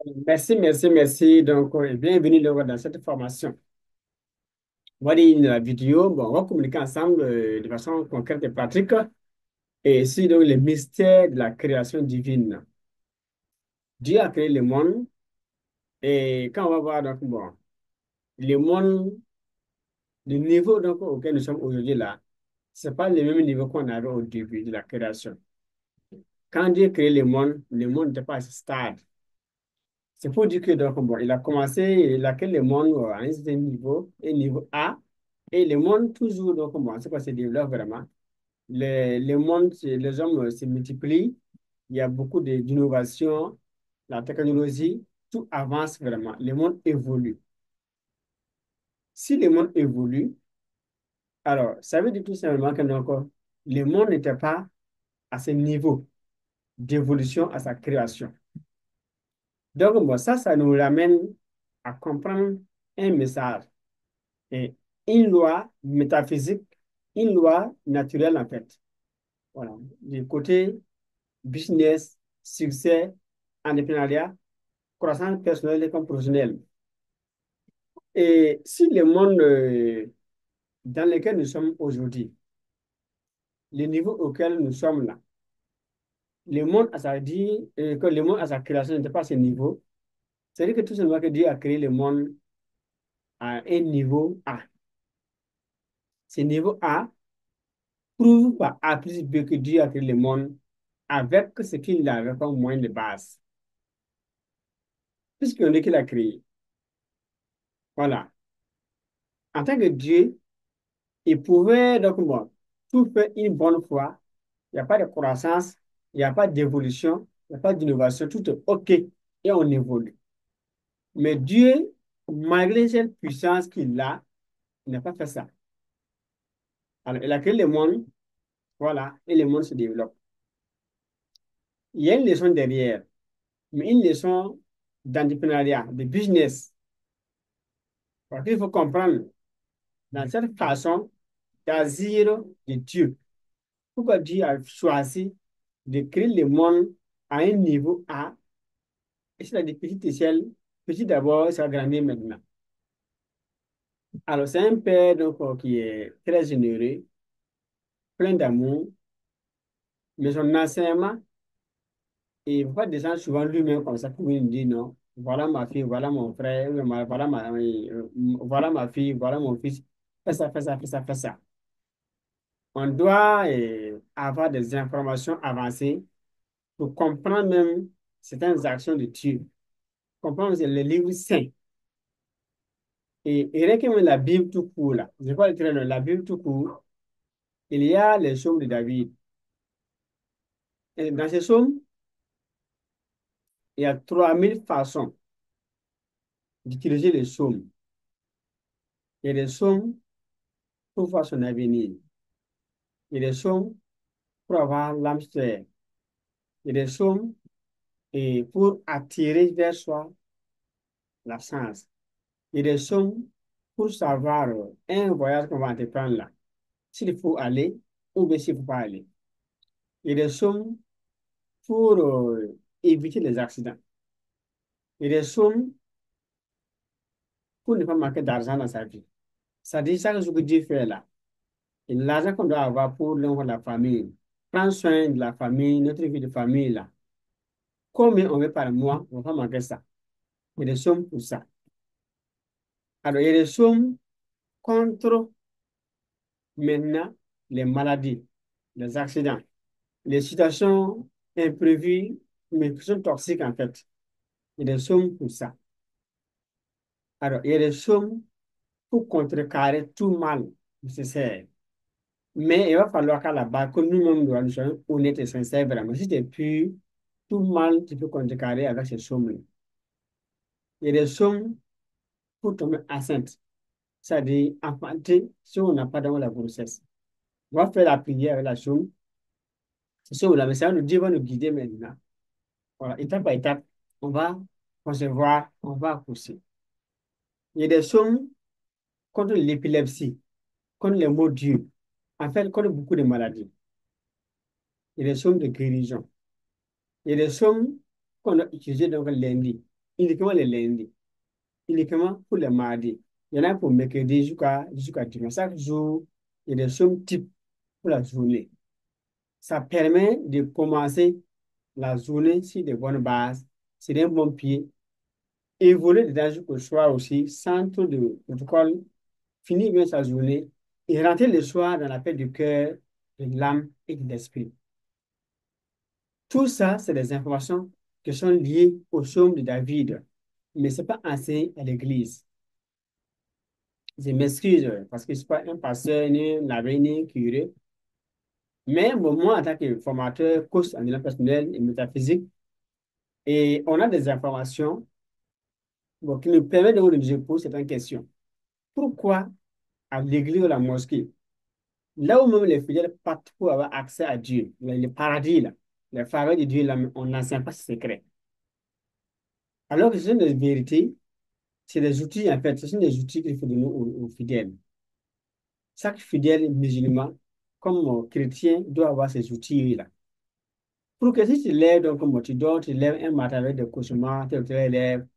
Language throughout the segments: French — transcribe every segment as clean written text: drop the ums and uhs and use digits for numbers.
Merci. Donc, et bienvenue donc, dans cette formation. On va dire la vidéo. Bon, on va communiquer ensemble de façon concrète et pratique. Et ici, donc, le mystère de la création divine. Dieu a créé le monde. Et quand on va voir, donc, bon, le monde, le niveau donc, auquel nous sommes aujourd'hui là, ce n'est pas le même niveau qu'on avait au début de la création. Quand Dieu a créé le monde n'était pas à ce stade. C'est pour dire que donc, bon, il a commencé, il a créé le monde à un certain niveau, un niveau A, et le monde toujours donc, bon, c'est quoi, se développe vraiment. Le monde, les hommes se multiplient, il y a beaucoup d'innovations, la technologie, tout avance vraiment, le monde évolue. Si le monde évolue, alors ça veut dire tout simplement que donc, le monde n'était pas à ce niveau d'évolution à sa création. Donc, bon, ça nous ramène à comprendre un message. Et une loi métaphysique, une loi naturelle en fait. Voilà. Du côté business, succès, entrepreneuriat, croissance personnelle et comme professionnelle. Et si le monde dans lequel nous sommes aujourd'hui, le niveau auquel nous sommes là, le monde à sa dit que le monde à sa création n'était pas à ce niveau, c'est-à-dire que tout simplement que Dieu a créé le monde à un niveau A. Ce niveau A prouve par A plus B que Dieu a créé le monde avec ce qu'il avait comme moyen de base, puisqu'on dit qu'il a créé. Voilà. En tant que Dieu, il pouvait donc bon, tout faire une bonne fois. Il n'y a pas de croissance, il n'y a pas d'évolution, il n'y a pas d'innovation, tout est OK et on évolue. Mais Dieu, malgré cette puissance qu'il a, il n'a pas fait ça. Alors, il a créé le monde, voilà, et le monde se développe. Il y a une leçon derrière, mais une leçon d'entrepreneuriat, de business. Parce qu'il faut comprendre, dans cette façon d'agir de Dieu, pourquoi Dieu a choisi de créer le monde à un niveau A, et c'est à des petites échelles, petit d'abord, ça va grandir maintenant. Alors, c'est un père donc, qui est très généreux, plein d'amour, mais son enseignement, il ne va pas descendre souvent lui-même comme ça pour lui dire non, voilà ma fille, voilà mon frère, voilà ma fille, voilà mon fils, fais ça, fais ça, fais ça, fais ça. On doit avoir des informations avancées pour comprendre même certaines actions de Dieu, comprendre le livre saint. Et rien que même la Bible tout court, là, je crois le traîneau, la Bible tout court, il y a les psaumes de David. Et dans ces psaumes, il y a 3000 façons d'utiliser les psaumes. Il y a des psaumes pour voir son avenir. Il y a des psaumes pour avoir l'âme sœur. Il y a des psaumes pour attirer vers soi la science. Il y a des psaumes pour savoir un voyage qu'on va entreprendre là, s'il faut aller ou bien s'il ne faut pas aller. Il y a des sommes pour éviter les accidents. Il y a des sommes pour ne pas manquer d'argent dans sa vie. Ça dit ça que ce que Dieu fait là. Et l'argent qu'on doit avoir pour la famille, prendre soin de la famille, notre vie de famille là. Combien on veut par mois, on va pas manquer ça. Il y a des sommes pour ça. Alors, il y a des sommes contre maintenant les maladies, les accidents, les situations imprévues, mais qui sont toxiques en fait. Il y a des sommes pour ça. Alors, il y a des sommes pour contrecarrer tout mal nécessaire. Mais il va falloir qu'à la base, que nous-mêmes, nous soyons honnêtes et sincères vraiment. Si tu es pur, tout mal, tu peux contrecarrer avec ces sommes-là. Il y a des sommes pour tomber enceinte, c'est-à-dire enfanter si on n'a pas dans la grossesse. On va faire la prière avec la somme. C'est ça, là, mais ça, Dieu va nous guider maintenant. Voilà, étape par étape, on va concevoir, on va accoucher. Il y a des sommes contre l'épilepsie, contre les maux durs, en fait, contre beaucoup de maladies. Il y a des sommes de guérison. Il y a des sommes qu'on a utilisées donc lundi. uniquement les lundis, uniquement pour les mardis. Il y en a pour mercredi jusqu'à dimanche. Chaque jour, il y a des sommes types pour la journée. Ça permet de commencer la journée sur de bonnes bases, c'est un bon pied. Évoluer dedans jusqu'au soir aussi, sans trop de protocole, finir bien sa journée et rentrer le soir dans la paix du cœur, de l'âme et de l'esprit. Tout ça, c'est des informations qui sont liées au psaume de David, mais ce n'est pas enseigné à l'Église. Je m'excuse parce que je ne suis pas un pasteur, ni un abbé, ni un curé. Mais bon, moi, en tant que formateur, coach en développement personnel et métaphysique, et on a des informations bon, qui nous permettent de nous poser certaines questions. Pourquoi à l'église ou à la mosquée, là où même les fidèles partent pour avoir accès à Dieu, le paradis, là, les faveurs de Dieu, là, on n'enseigne pas ce secret. Alors que ce sont des vérités, c'est des outils, en fait, ce sont des outils qu'il faut donner aux fidèles. Chaque fidèle musulman, comme chrétien, doit avoir ces outils-là. Pour que si tu lèves, donc, comme tu dors, tu lèves un matin avec des cauchemars, tu lèves,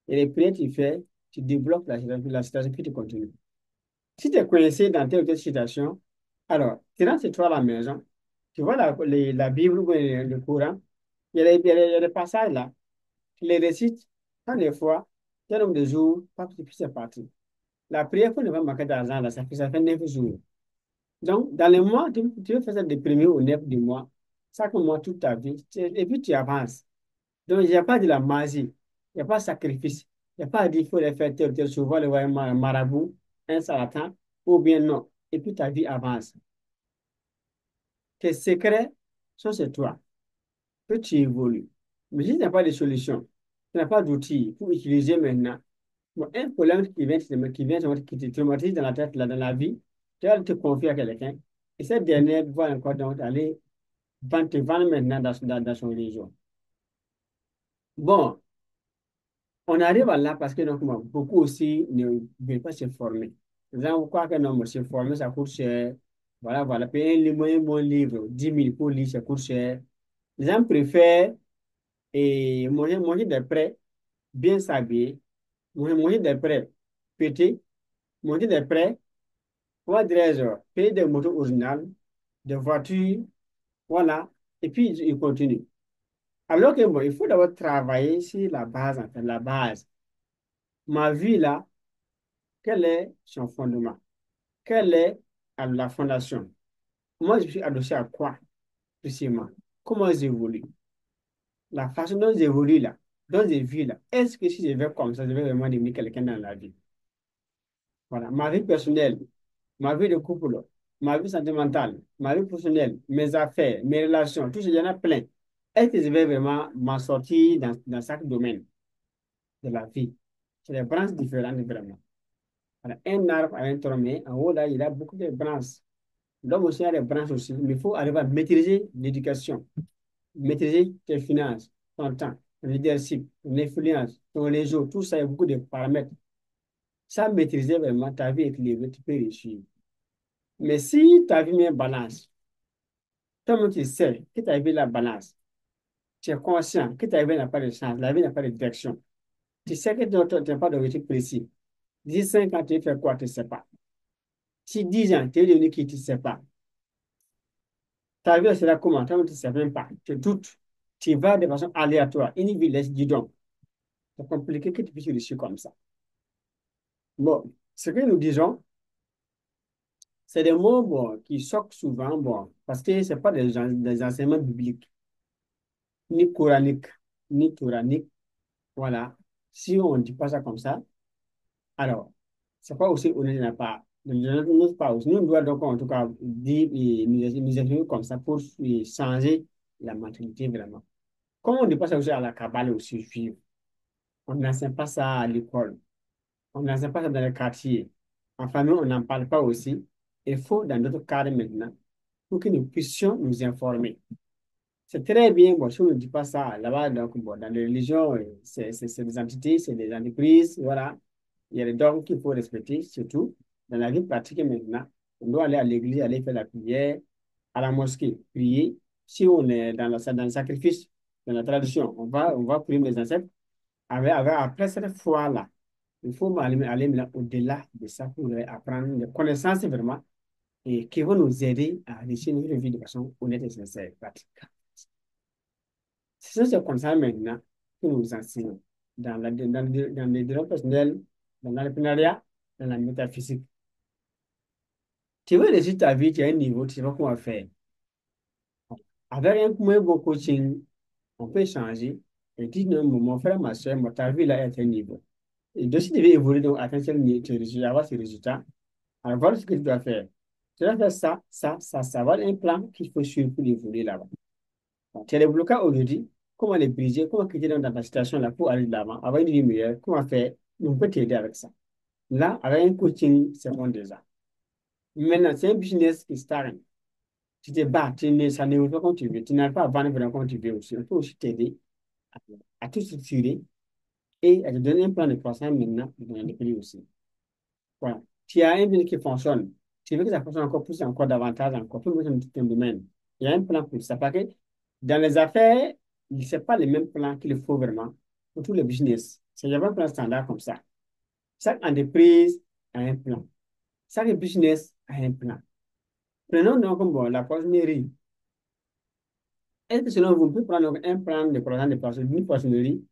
et les prières que tu fais, tu débloques la situation, puis tu continues. Si tu es coincé dans telle ou telle situation, alors, tu rentres chez toi à la maison, tu vois la Bible ou le Coran, il y a des passages là, tu les récites, tant de fois, tel nombre de jours, pas que c'est parti. La prière pour ne pas manquer d'argent, là, ça fait 9 jours. Donc, dans les mois, tu veux faire ça du premier au 9 du mois, chaque mois, toute ta vie, et puis tu avances. Donc, il n'y a pas de la magie, il n'y a pas de sacrifice, il n'y a pas à dire qu'il faut les faire tel ou tel, souvent le voir un marabout, un charlatan, ou bien non. Et puis ta vie avance. Tes secrets sont chez toi, que tu évolues. Mais si tu n'as pas de solution, tu n'as pas d'outils pour utiliser maintenant, bon, un problème qui te traumatise dans la tête, là, dans la vie, tu vas te confier à quelqu'un. Et cette dernière va encore donc aller te vendre maintenant dans son religion. Bon, on arrive à là parce que donc, bon, beaucoup aussi ne veulent pas se former. Les gens croient que non, mais se former, ça coûte cher. Voilà, voilà. Payer un bon livre, 10 000 pour lire, ça coûte cher. Les gens préfèrent manger des prêts, bien s'habiller, manger des prêts, péter, manger des prêts, comment dirais-je, payer des motos originales, des voitures, voilà, et puis ils continuent. Alors que bon, il faut d'abord travailler sur la base, en fait, la base. Ma vie là, quel est son fondement? Quelle est la fondation? Moi, je suis adossé à quoi, précisément? Comment j'évolue? La façon dont j'évolue là, dont je vis là, est-ce que si je vais comme ça, je vais vraiment devenir quelqu'un dans la vie? Voilà, ma vie personnelle, ma vie de couple, ma vie sentimentale, ma vie professionnelle, mes affaires, mes relations, tout ça, il y en a plein. Est-ce que je vais vraiment m'en sortir dans chaque domaine de la vie? C'est des branches différentes, vraiment. Voilà, un arbre a un tronc, mais en haut, là, il a beaucoup de branches. L'homme aussi a des branches aussi, mais il faut arriver à maîtriser l'éducation, maîtriser tes finances, ton temps, ton leadership, ton influence, ton réseau, tout ça, il y a beaucoup de paramètres. Sans maîtriser vraiment ta vie équilibrée, tu peux réussir. Mais si ta vie met en balance, toi-même tu sais que ta vie la balance, tu es conscient que ta vie n'a pas de chance, la vie n'a pas de direction. Tu sais que tu n'as pas d'objectif précis. D'ici 5 ans, tu fais quoi, tu ne sais pas. Si 10 ans, tu es devenu qui, tu ne sais pas. Ta vie sera comment? Toi-même, tu ne sais même pas. Tu doutes. Tu vas de façon aléatoire. Une vie laisse du don. C'est compliqué que tu puisses réussir comme ça. Bon, ce que nous disons, c'est des mots bon, qui choquent souvent, bon, parce que ce n'est pas des enseignements bibliques, ni coraniques, ni coraniques. Voilà. Si on ne dit pas ça comme ça, alors, c'est pas aussi honnête de notre part. De notre part aussi. Nous, on doit donc, en tout cas, dire et nous exprimer comme ça pour changer la mentalité vraiment. Comme on ne dit pas ça aussi à la cabale aussi, suivre. On n'enseigne pas ça à l'école. On n'enseigne pas ça dans les quartiers. En famille, on n'en parle pas aussi. Il faut, dans notre cadre maintenant, pour que nous puissions nous informer. C'est très bien, bon, si on ne dit pas ça là-bas, donc, bon, dans les religions, c'est des entités, c'est des entreprises, voilà. Il y a des dogmes qu'il faut respecter, surtout dans la vie pratique maintenant. On doit aller à l'église, aller faire la prière, à la mosquée, prier. Si on est dans le sacrifice, dans la tradition, on va prier les ancêtres. Après cette fois-là, il faut aller maintenant au-delà de ça pour apprendre des connaissances vraiment et qui vont nous aider à réussir notre vie de façon honnête et sincère. Ce sont ces connaissances maintenant que nous enseignons dans les développement personnel, dans l'entrepreneuriat, dans la métaphysique. Tu veux réussir ta vie, tu as un niveau, tu sais pas comment faire. Avec un moins bon coaching, on peut changer et dire non, mon frère, ma soeur, ta vie là est à un niveau. Et donc, si tu veux évoluer, donc atteindre tel niveau, avoir ces résultats, alors voilà ce que tu dois faire. Tu dois faire ça, ça, ça. Voilà un plan qu'il faut suivre pour évoluer là-bas. Donc, tu as des blocages aujourd'hui, comment les briser, comment quitter dans ta situation là pour aller de l'avant, avoir une vie meilleure, comment faire, on peut t'aider avec ça. Là, avec un coaching, c'est bon déjà. Maintenant, c'est un business qui start. Tu te bats, ça ne pas comme tu veux. Tu n'arrives pas à vendre vraiment comme tu veux aussi. On peut aussi t'aider à, à tout structurer et à te donner un plan de croissance maintenant dans le pays aussi. Voilà. Tu as un business qui fonctionne. Tu veux que ça fonctionne encore plus, encore davantage, encore plus dans ton domaine. Il y a un plan pour ça. Parce que dans les affaires, ce n'est pas le même plan qu'il faut vraiment pour tous les business. Il n'y a pas un plan standard comme ça. Chaque entreprise a un plan. Chaque business a un plan. Prenons donc bon, la poissonnerie. Est-ce que selon vous, pouvez prendre donc un plan de croissance d'une poissonnerie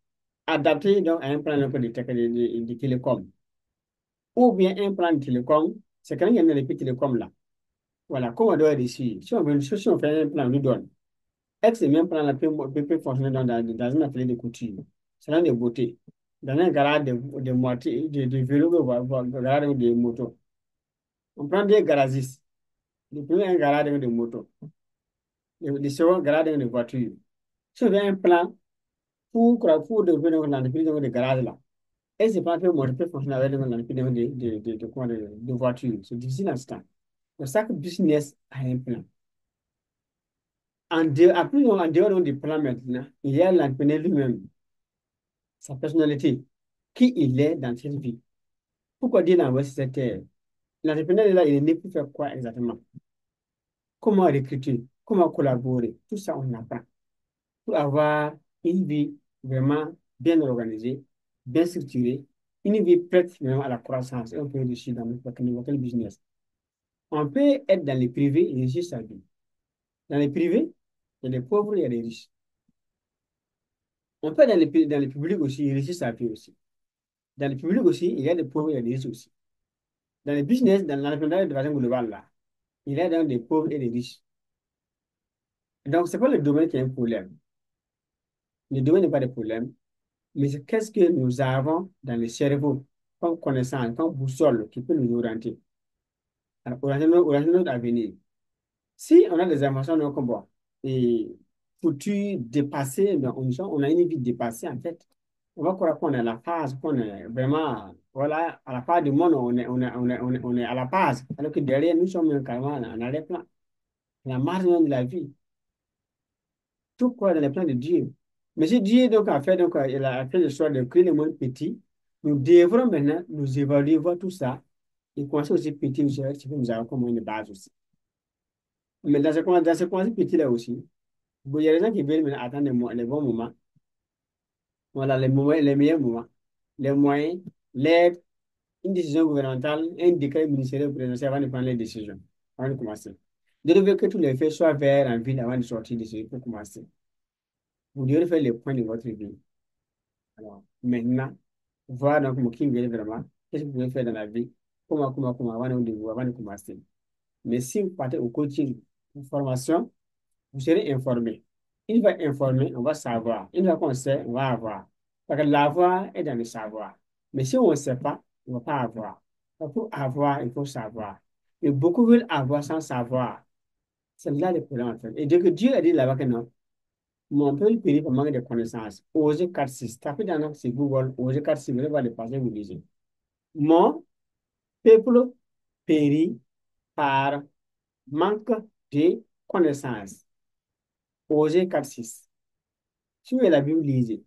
adapté donc à un plan donc, de télécom? Ou bien un plan de télécom, c'est quand il y a les petits télécoms là. Voilà, comment on doit réussir? Si on fait un plan, on nous donne. Est-ce que ce même plan là peut fonctionner dans un atelier de couture, salon de beauté, dans un garage de moitié, de vélo, garage de moto? On prend des garagistes. Le premier, un garage de moto. Le second, garage de voiture. Si on fait un plan pour développer l'entreprise de garage là, et c'est pas un peu moi, je peux fonctionner avec l'entreprise de voiture. C'est difficile à ce temps. Donc, chaque business a un plan. En dehors donc du plan maintenant, il y a l'entrepreneur lui-même, sa personnalité, qui il est dans cette vie. Pourquoi dire dans cette terre? L'entrepreneur est là, il est né pour faire quoi exactement? Comment recruter? Comment collaborer? Tout ça, on apprend pour avoir une vie vraiment bien organisée, bien structurée, une vie prête vraiment à la croissance et on peut réussir dans n'importe quel business. On peut être dans les privés et réussir sa vie. Dans les privés, il y a des pauvres, il y a des riches. On peut être dans les publics aussi et réussir sa vie aussi. Dans les publics aussi, il y a des pauvres, il y a des riches aussi. Dans les business, dans l'entrepreneuriat de façon globale, là, il y a donc des pauvres et des riches. Donc, ce n'est pas le domaine qui est un problème. Le domaine n'est pas de problème, mais c'est qu'est-ce que nous avons dans le cerveau comme connaissance, comme boussole qui peut nous orienter, orienter notre avenir. Si on a des informations non comme bon, et foutu, dépassé, donc on a une vie dépassée en fait. On va croire qu'on est à la phase, qu'on est vraiment, voilà, à la phase du monde, on est à la phase. Alors que derrière, nous sommes carrément en arrière-plan, la marge même de la vie. Tout quoi dans les plans de Dieu. Mais si Dieu donc a fait, donc, il a fait le choix de créer le monde petit, nous devrons maintenant nous évaluer, voir tout ça, et commencer aussi petit, ce que nous avons comme une base aussi. Mais dans ce commencement petit-là aussi, bon, il y a des gens qui veulent maintenant attendre les bons moments, voilà, les meilleurs moments, les moyens, l'aide, une décision gouvernementale, un décret ministériel présidentiel avant de prendre les décisions, avant de commencer. De devez que tous les faits soient verts en ville avant de sortir de ce pour commencer. Vous devez faire les points de votre vie. Alors, maintenant, voir donc mon qui vient vraiment, qu'est-ce que vous pouvez faire dans la vie, comment, avant de commencer. Mais si vous partez au coaching, une formation, vous serez informé. Une fois informé, on va savoir. Une fois qu'on sait, on va avoir. Parce que l'avoir est dans le savoir. Mais si on ne sait pas, on ne va pas avoir. Donc, pour avoir, il faut savoir. Et beaucoup veulent avoir sans savoir. C'est là le problème, en fait. Et dès que Dieu a dit là-bas que non, mon peuple périt par manque de connaissances. Osez 4.6. Tapez dans notre site Google, Osez 4.6, vous allez voir les passages vous lisez. Mon peuple périt par manque de connaissances. Osée 4.6. Si vous avez la Bible, lisez.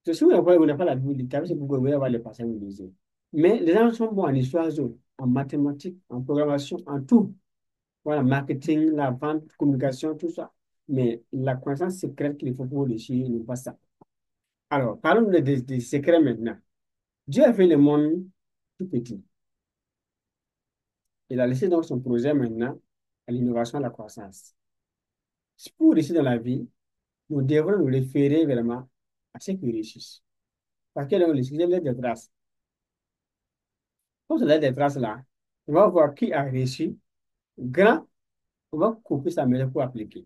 Si vous n'avez pas la Bible, tapez sur Google, vous allez voir les passages vous lisez. Mais les gens sont bons en histoire, en mathématiques, en programmation, en tout. Voilà, marketing, la vente, communication, tout ça. Mais la connaissance secrète qu'il faut pour réussir, il n'est pas ça. Alors, parlons des secrets maintenant. Dieu a fait le monde tout petit. Il a laissé donc son projet maintenant à l'innovation et à la croissance. Pour réussir dans la vie, nous devrons nous référer vraiment à ceux qui réussissent. Parce que donc, les sujets laissent des traces. Quand on laisse des traces là, on va voir qui a réussi. Grand, on va couper sa méthode pour appliquer.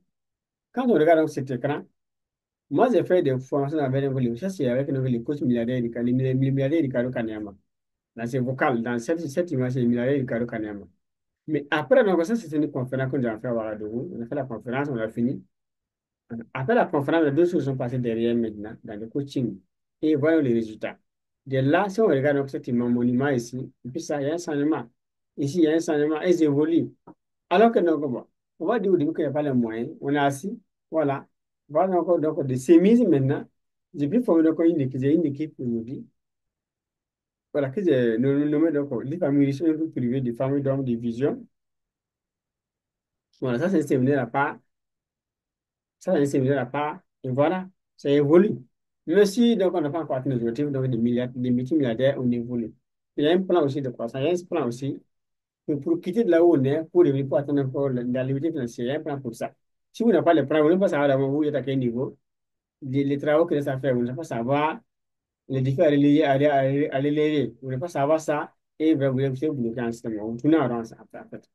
Quand on regarde donc cet écran, moi j'ai fait des formations avec un livre. Ça, c'est avec les coachs milliardaires, les milliardaires Ricardo Kanema. Dans ces vocales, dans cette image, c'est le milliardaire Ricardo Kanema. Mais après, donc, ça, c'était une conférence qu'on a fait à Ouagadougou. On a fait la conférence, on a fini. Après la conférence, les deux choses sont passées derrière maintenant, dans le coaching. Et voyons les résultats. De là, si on regarde donc cet monument ici, et puis ça, il y a un changement. Ici, il y a un changement, et ils évoluent. Alors que donc, bon, on va dire au début qu'il n'y a pas les moyens. On est assis, voilà. Voilà encore donc de sémises maintenant. J'ai pu former donc une équipe aujourd'hui. Voilà, que j'ai nommé donc les familles riches, un peu privées, des familles d'hommes de vision. Voilà, ça c'est un séminaire à part. Ça c'est un séminaire à part. Et voilà, ça évolue. Même si donc on n'a pas encore atteint nos objectifs, donc des milliards, des multimilliardaires, on évolue. Il y a un plan aussi de croissance. Il y a un plan aussi pour quitter de là où on est, pour devenir, pour atteindre encore la liberté financière. Il y a un plan pour ça. Si vous n'avez pas le plan, vous ne pouvez pas savoir d'abord où vous êtes à quel niveau, les travaux que ça à faire, vous ne pouvez pas savoir les défis à relier, à relever. Vous ne pouvez pas savoir ça et ben, vous êtes bloqué en système. Vous tournez en rond, ça, en fait.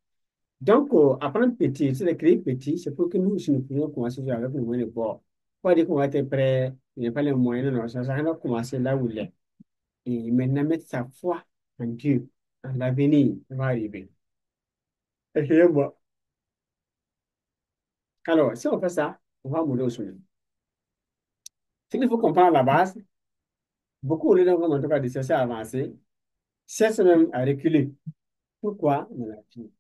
Donc, apprendre petit, c'est de créer petit, c'est pour que nous, si nous pouvons commencer avec le moyen de bord. Pas dire qu'on va être prêt, il n'y a pas les moyens, non, ça va commencer là où il est. Et maintenant, mettre sa foi en Dieu, en l'avenir, ça va arriver. Excusez-moi. Alors, si on fait ça, on va mourir au sommet. Ce qu'il faut comprendre à la base, beaucoup de gens vont en tout cas de chercher à avancer, cherchent même à reculer. Pourquoi? Dans la vie.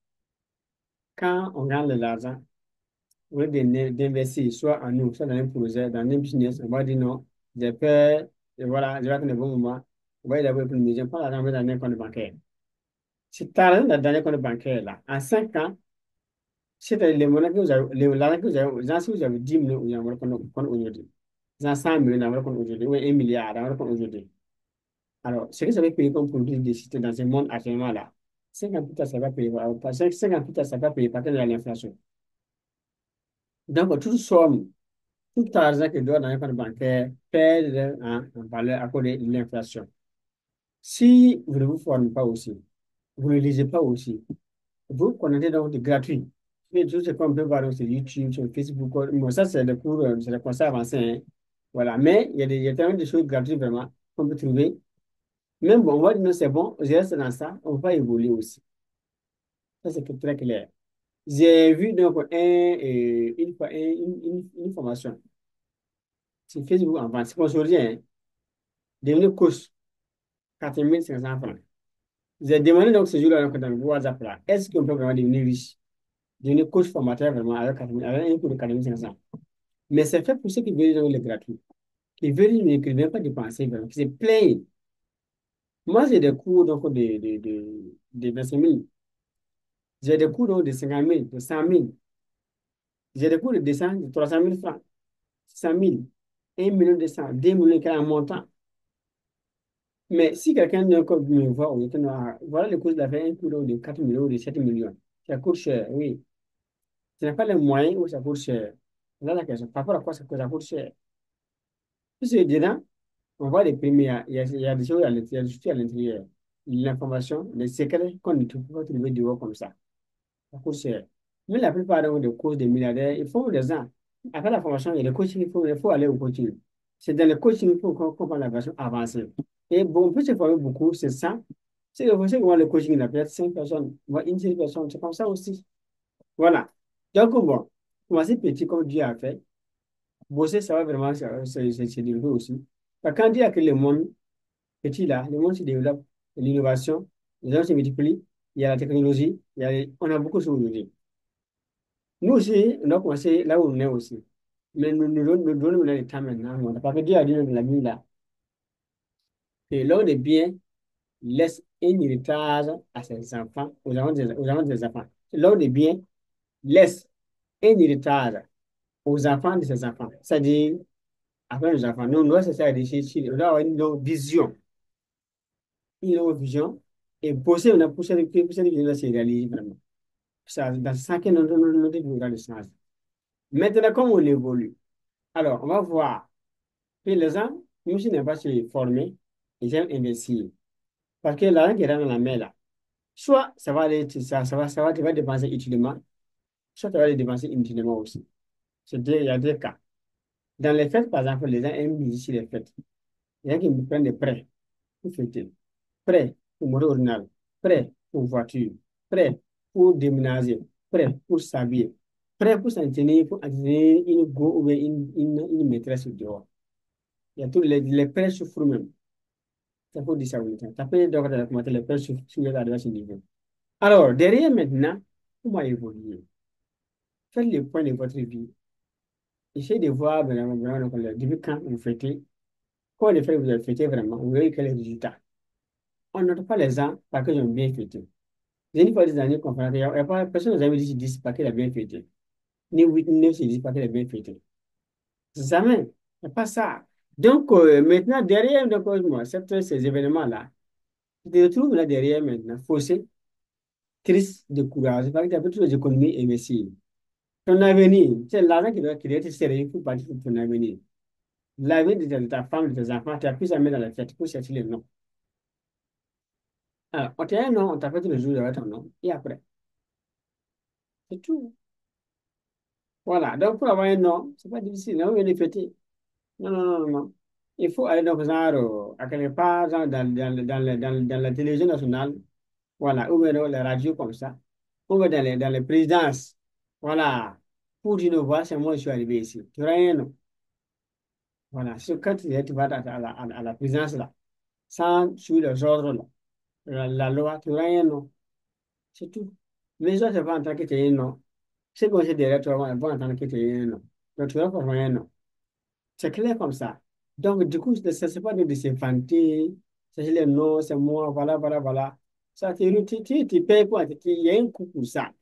Quand on gagne de l'argent, au lieu d'investir soit en nous, soit dans un projet, dans un business, on va dire non, j'ai peur, et voilà, je vais attendre le bon moment. On va y d'abord pour une pas l'argent dans un compte bancaire. Si tu as l'argent dans un compte bancaire, là, en 5 ans, c'est les monnaies que vous avez, l'argent que vous avez, genre, si vous avez 10 millions, vous avez un compte aujourd'hui. Genre 100 millions, vous avez un compte aujourd'hui, ou 1 milliard, vous avez un compte aujourd'hui. Alors, ce que ça va payer comme produit de cité dans ce monde actuellement là, 50 ça va payer, 50 ça va payer par de l'inflation. Donc, toute somme, tout argent qui doit dans un compte bancaire perd en valeur à cause de l'inflation. Si vous ne vous formez pas aussi, vous ne lisez pas aussi, vous connaissez donc du gratuit. Mais tout ce qu'on peut voir sur YouTube, sur Facebook, bon, ça c'est des cours, c'est des conseils avancés, hein. Voilà, mais il y a tellement de choses gratuites vraiment qu'on peut trouver. Même bon, on va dire non, c'est bon, je reste dans ça, on va évoluer aussi. Ça c'est très clair. J'ai vu donc une fois une formation sur Facebook en vente, sponsorisé, hein, devenu coach, 4 500 francs. J'ai demandé donc ce jour-là donc, dans le WhatsApp là, est-ce qu'on peut vraiment devenir riche, devenir coach formateur vraiment avec, 4 000 avec un cours de 4 500. Mais c'est fait pour ceux qui veulent donc le gratuit, qui veulent qui ne veulent pas dépenser vraiment, qui se plaignent. Moi, j'ai des cours donc de 25 000, j'ai des cours donc de 50 000, de 100 000, j'ai des cours de 200, de 300 000 francs, 100 000, 1 million 200, 2 millions, quel un montant. Mais si quelqu'un d'un code me voit, voilà le coût de la fin, un coût de 4 millions ou de 7 millions. Ça coûte cher, oui. Ce n'est pas les moyens où ça coûte cher. C'est là la question. Par rapport à quoi ça coûte cher? Parce que dedans, on voit les premiers, il y a des choses à l'intérieur, il y a des choses à l'intérieur. L'information, les secrets qu'on ne peut pas trouver dehors comme ça. Ça coûte cher. Mais la plupart des coachs des milliardaires, ils font des ans. Après la formation, il y a le coaching, il faut aller au coaching. C'est dans le coaching qu'il faut qu'on prend la version avancée. Et bon, on peut se former beaucoup, c'est ça. C'est que vous savez, le coaching, il y a peut-être 5 personnes, voire une seule personne, c'est comme ça aussi. Voilà. Donc, bon, commencer petit comme Dieu a fait, bosser, ça va vraiment se développer aussi. Parce que quand Dieu a créé le monde petit là, le monde se développe, l'innovation, les gens se multiplient, il y a la technologie, on a beaucoup de choses aujourd'hui. Nous aussi, on doit commencer là où on est aussi. Mais nous devons donner le temps maintenant. Parce que Dieu a dit dans la Bible là, que l'homme de bien laisse un héritage à ses enfants, aux enfants de ses enfants. L'homme de bien laisse un héritage aux enfants de ses enfants. C'est-à-dire, après nos enfants. Nous, on doit essayer de réfléchir, on doit avoir une longue vision. Une longue vision et bosser, on a pour cette vision-là, c'est réaliser vraiment. Ça, dans 5 ans, nous devons dans le sens. Maintenant, comme on évolue, alors, on va voir que les gens, même s'ils n'aiment pas se former, ils aiment investir. Parce que l'argent qui est dans la main, là, soit ça va aller, tu vas dépenser utilement, soit tu vas les dépenser inutilement aussi. Il y a deux cas. Dans les fêtes, par exemple, les gens aiment ici les fêtes. Il y a qui me prennent des prêts pour fêter, prêts pour moto ordinaire, prêts pour voiture, prêts pour déménager, prêts pour s'habiller, prêts pour s'entraîner, pour entraîner une go ou bien une maîtresse dehors. Il y a tous les prêts souffrent même. Ça faut dire ça, oui. Ça peut donc comment les prêts souffrent à ce niveau. Alors, derrière maintenant, comment évoluer? Faites le point de votre vie. Essayez de voir vraiment, depuis quand vous fêtez. Quand les fêtes vous avez fêté vraiment, vous voyez quel est le résultat. On note pas les gens parce qu'ils ont bien fêté. J'ai une fois des années conférence, il n'y a pas personne n'a jamais dit 10 parce qu'il a bien fêté. Ni 8, ni 9 c'est 10 parce qu'il a bien fêté. Jamais. Il n'y a pas ça. Donc, maintenant, derrière donc, moi, ces événements-là, tu te retrouves là derrière maintenant, faussé, triste, découragé, parce que tu as toutes les économies investies. Ton avenir, c'est l'argent qui doit créer, tu sérieux pour partir pour ton avenir. L'avenir de ta femme, de tes enfants, tu as pu ça mettre dans la tête pour chercher les noms. Alors, on t'a un nom, on t'a fait tout le jour avec ton nom, et après, c'est tout. Voilà, donc pour avoir un nom, c'est pas difficile, là, on vient de fêter. Non, non, non, non, non. Il faut aller donc, genre, à quelque part, genre, dans la télévision nationale, voilà, ou bien dans les radios comme ça, ou bien dans les présidences, voilà, pour dire, voir, c'est moi, je suis arrivé ici. Tu auras un nom. Voilà, c'est quand tu vas à la présidence, là, sans suivre les ordres, là, la loi, tu auras un nom. C'est tout. Les autres vont entendre que tu as un nom. C'est qu'on sait derrière toi, ils vont entendre que tu as un nom. Donc, tu vas former un nom. C'est clair comme ça. Donc, du coup, ça c'est pas de se vanter, c'est les noms, c'est moi, voilà, voilà, voilà. Ça, tu payes pour, il y a un coût pour ça.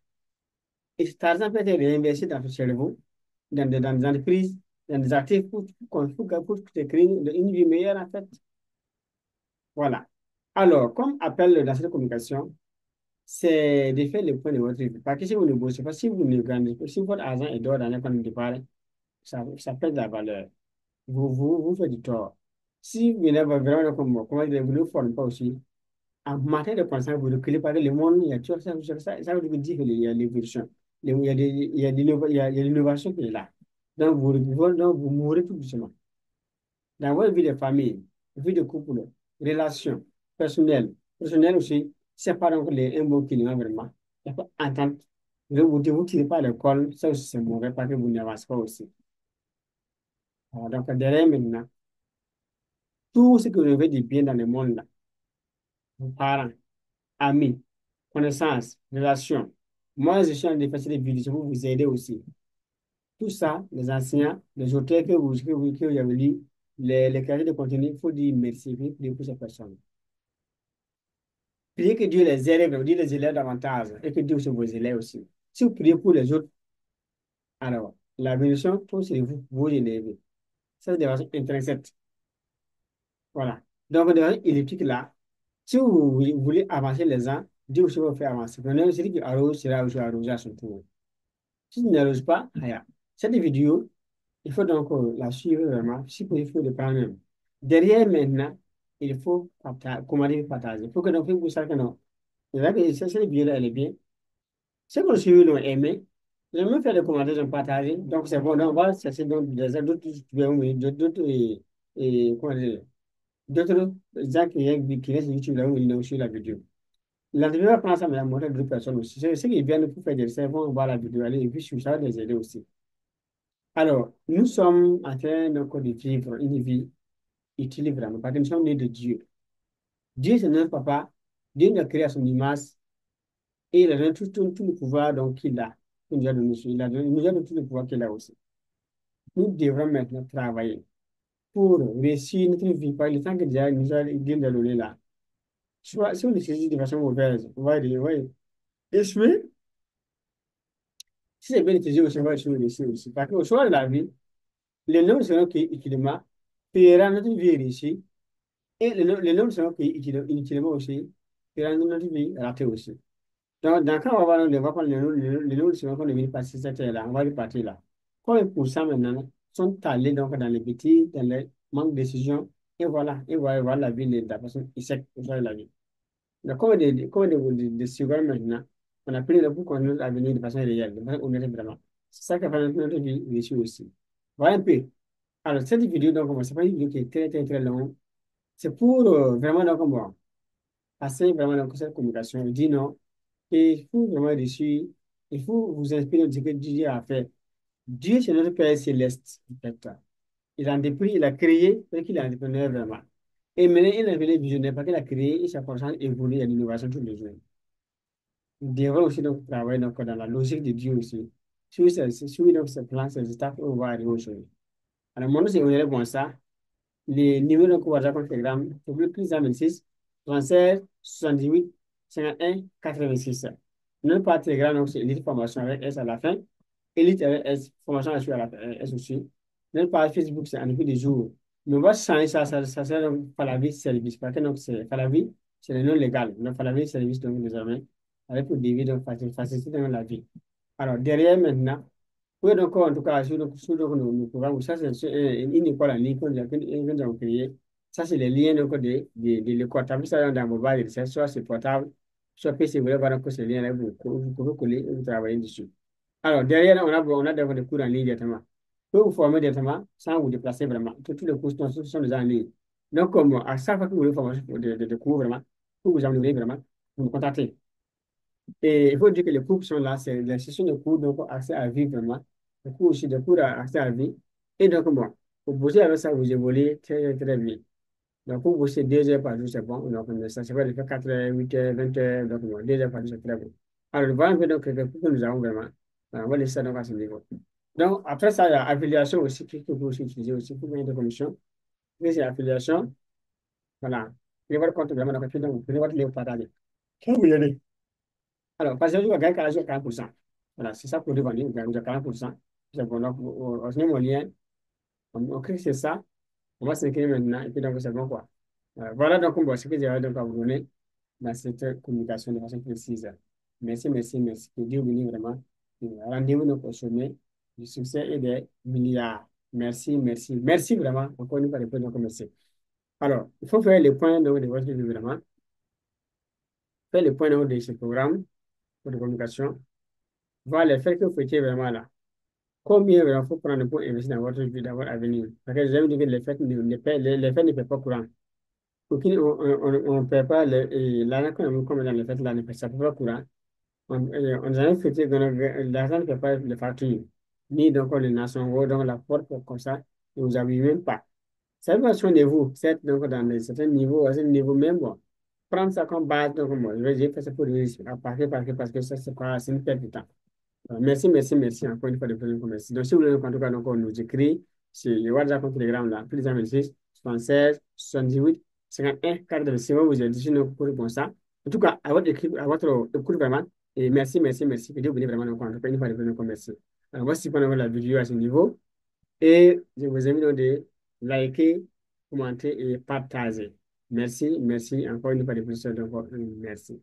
Et cet argent peut être réinvesti dans ton cerveau, dans des entreprises, dans des actifs pour te créer une vie meilleure, en fait. Voilà. Alors, comme appel dans cette communication, c'est de faire le point de votre vie. Parce que si vous ne bossez pas, si vous ne gagnez pas, si votre argent est dehors dans un compte de départ, ça perd de la valeur. Vous faites du tort. Si vous n'avez vraiment comme moi, comment dire, vous ne formez pas aussi, en matière de pensée, vous reculez pas que le monde, il y a toujours ça veut dire qu'il y a l'évolution. Il y a l'innovation qui est là. Donc, vous mourrez tout doucement. Dans votre vie de famille, vie de couple, relations personnelles aussi, c'est pas donc un bon climat vraiment. Il n'y a pas entente. Vous tirez pas à l'école, ça aussi c'est mauvais parce que vous n'avancez pas aussi. Alors, donc, derrière maintenant, tout ce que vous avez de bien dans le monde là, vos parents, amis, connaissances, relations. Moi, je suis en train de faire des vidéos pour vous aider aussi. Tout ça, les enseignants, les auteurs que vous avez lus, les créateurs de contenu, il faut dire merci pour ces personnes. Priez que Dieu les élève, vous dites les élèves davantage, et que Dieu aussi vous élève aussi. Si vous priez pour les autres, alors, la bénédiction, tout c'est vous, vous élèvez. Ça, c'est de façon intrinsèque. Voilà. Donc, de façon elliptique là, si vous voulez avancer les gens, Dieu aussi va vous faire avancer. Maintenant, celui qui arrose sera aussi arrosé à son tour. Si tu n'arroses pas, rien. Cette vidéo, il faut donc la suivre vraiment. Si possible, il faut le prendre même. Derrière maintenant, il faut partager, comment dire partager. Il faut que donc, vous sachiez que non. C'est vrai que cette vidéo-là, elle est bien. Ceux qui ont suivi l'ont aimé. Ils ont même fait des commentaires, ils ont partagé. Donc, c'est bon. Donc, on va chercher donc d'autres, comment dire, d'autres gens qui restent sur YouTube là où ils ont suivi la vidéo. L'entreprise va prendre ça, mais la montrer d'autres personnes aussi. Ceux qui viennent pour faire des recherches vont voir la vidéo, aller et puis ça va les aider aussi. Alors, nous sommes en train donc, de vivre une vie utile vraiment, parce que nous sommes nés de Dieu. Dieu, c'est notre papa. Dieu nous a créé à son image et il a donné tout le pouvoir donc, qu'il a. Il nous a donné, il nous a donné tout le pouvoir qu'il a aussi. Nous devrons maintenant travailler pour réussir notre vie par le temps que Dieu nous a donné là. Soit, si on le saisit de façon mauvaise, on va échouer. Si c'est bien utilisé aussi, on va échouer aussi. Parce qu'au choix de la vie, le nombre de secondes qu'il fera notre vie réussie et le nombre de secondes qu'il aussi fera notre vie ratée aussi. Donc, dans le cas où on va prendre le nombre de secondes qu'on devait passer cette là, on va le partir là. Combien de pourcents maintenant sont allés donc dans les petits, dans les manques de décision, et voilà la vie de la personne qui sait que la vie. Donc, combien de secondes maintenant, on a pris le pour qu'on nous avenir de façon réelle, de façon honnête vraiment. C'est ça qui a fait notre vie réussie aussi. Voilà un peu. Alors, cette vidéo, donc, c'est pas une vidéo qui est très, très, très longue. C'est pour vraiment, donc, bon, passer vraiment dans cette communication. Il dit non, et il faut vraiment réussir. Il faut vous inspirer de ce que Dieu a fait. Dieu, c'est notre Père céleste, en fait. Il a entrepris, il a créé, parce qu'il est entrepreneur vraiment. Et maintenant, il a devenu visionnaire parce qu'il a créé et sa conscience évolue, il y a de l'innovation tous les jours. Nous devons aussi donc travailler donc, dans la logique de Dieu aussi. Suivre donc ce plan, ces étapes, on va arriver aujourd'hui. Alors, mon nom, c'est Honoré Bonsa. Les numéros de WhatsApp Telegram, c'est plus 26 76 78 51 86. Notre part Telegram, donc, c'est Elite Formation avec S à la fin. Elite avec S, Formation à la fin, S aussi. Notre page Facebook, c'est en effet des jours. Mais on va changer ça sera donc Falavi Service. Parce que donc, c'est Falavi, c'est le nom légal. Donc, Falavi Service, donc, désormais, avec pour débit, donc, faciliter dans la vie. Alors, derrière maintenant, oui, donc, en tout cas, sur donc, nos programmes, ça, c'est une école en ligne qu'on a créée. Ça, c'est les liens donc, de l'école. Tu as vu ça dans mobile, soit c'est portable, soit PC, vous voulez voir donc, ces liens-là, vous pouvez coller et vous travailler dessus. Alors, derrière, on a des cours en ligne directement. Vous vous former directement sans vous déplacer vraiment. Tous les cours sont déjà en ligne. Donc, comme à chaque fois que vous voulez former de cours vraiment, vous vous améliorez vraiment, vous me contactez. Et il faut dire que les cours qui sont là, c'est les sessions de cours, donc accès à vie vraiment. Les cours aussi, des cours à accès à vie. Et donc, bon, vous bossez avec ça, vous évoluez très, très bien. Donc, pour bosser 2 heures par jour, c'est bon. Donc, mais ça, c'est pas de faire 4 heures, 8 heures, 20 heures. Donc, bon, 2 heures par jour, c'est très bon. Alors, voilà un peu donc, les cours que nous avons vraiment. Alors, on va laisser ça donc à ce niveau. Donc, après ça, il y a affiliation aussi, qu'il faut aussi utiliser aussi pour gagner des commissions. Et c'est affiliation. Voilà. Prenez votre compte vraiment, donc, vous prenez votre livre partager. Quand vous y allez. Alors, parce que je vais gagner 40%. Voilà, c'est ça pour le vendre, vous gagnez 40%. C'est bon, donc, on se met mon lien, on clique sur ça, on va s'inscrire maintenant, et puis donc, c'est bon, quoi. Voilà donc, bon, ce que j'avais donc à vous donner dans cette communication de façon précise. Merci, merci, merci. Que Dieu vous bénisse vraiment. Rendez-vous donc au sommet du succès et des milliards. Merci, merci, merci vraiment. Encore une fois, donc, merci. Alors, il faut faire le point donc, de votre vie, vraiment. Faire le point donc, de ce programme de communication. Voir les faits que vous faites vraiment là. Combien il faut prendre pour investir dans votre vie, dans votre avenir? Parce que j'aime dire que les faits ne paient pas courant. On ne paie pas l'argent qu'on a comme dans les faits là, ça ne paie pas courant. On n'a jamais fait que l'argent ne paie pas les factures. Ni donc les nations, donc la porte comme ça, et vous n'avez même pas. Ça va soin de vous, certes, donc dans certains niveaux, à ce niveau même, bon. Prendre ça comme base, donc moi, j'ai fait ça pour réussir, parce que ça, c'est pas, c'est une perte de temps. Merci, merci, merci encore une fois de plus merci. Donc, si vous voulez, en tout cas, donc, on nous écrit sur le WhatsApp ou Telegram, là, plus 26 76 78 51 46. Vous êtes ici pour répondre ça. En tout cas, à votre écoute vraiment. Et merci, merci, merci. Que Dieu vous bénisse vraiment. Donc, en tout cas, une fois de plus, merci. Alors, voici pendant la vidéo à ce niveau. Et je vous invite donc de liker, commenter et partager. Merci, merci. Encore une fois de plus, donc, merci.